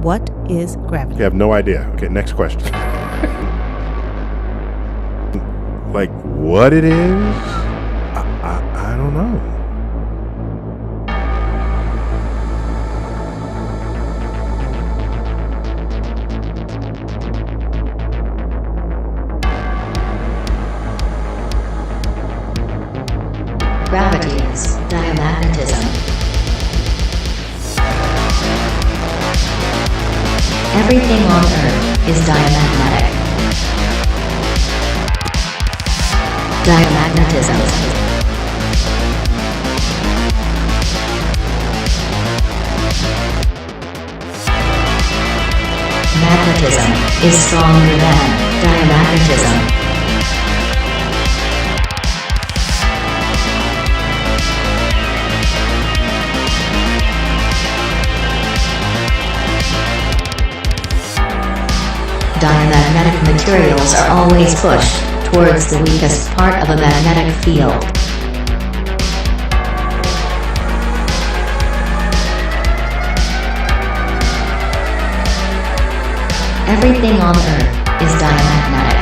What is gravity? I have no idea. Okay, next question. Like, what it is? I don't know. Gravity is diamagnetism. Everything on Earth is diamagnetic. Diamagnetism. Magnetism is stronger than diamagnetism. Diamagnetic materials are always pushed towards the weakest part of a magnetic field. Everything on Earth is diamagnetic.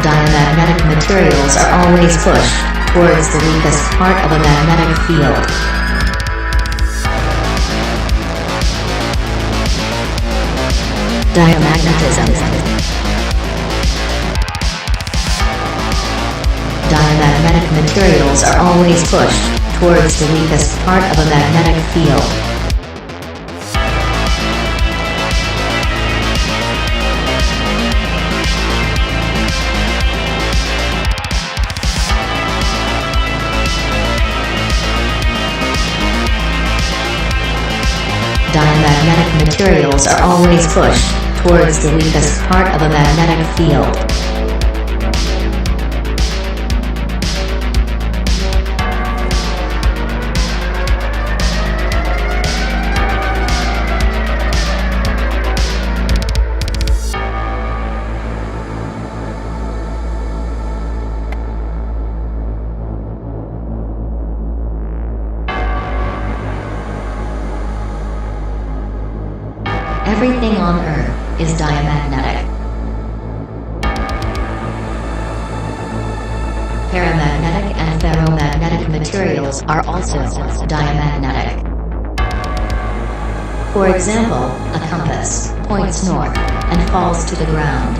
Diamagnetic materials are always pushed towards the weakest part of a magnetic field. Diamagnetism. Diamagnetic materials are always pushed towards the weakest part of a magnetic field. Diamagnetic materials are always pushed towards the weakest part of a magnetic field. Everything on Earth is diamagnetic. Paramagnetic and ferromagnetic materials are also diamagnetic. For example, a compass points north and falls to the ground.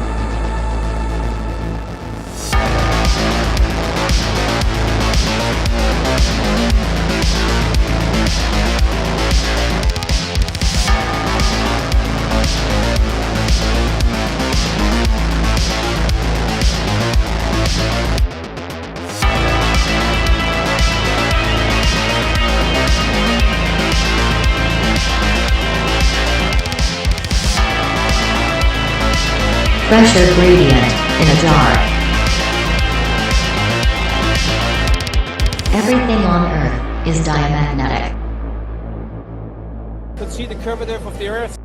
Pressure gradient in a jar. Everything on Earth is diamagnetic. You can see the curvature of the Earth.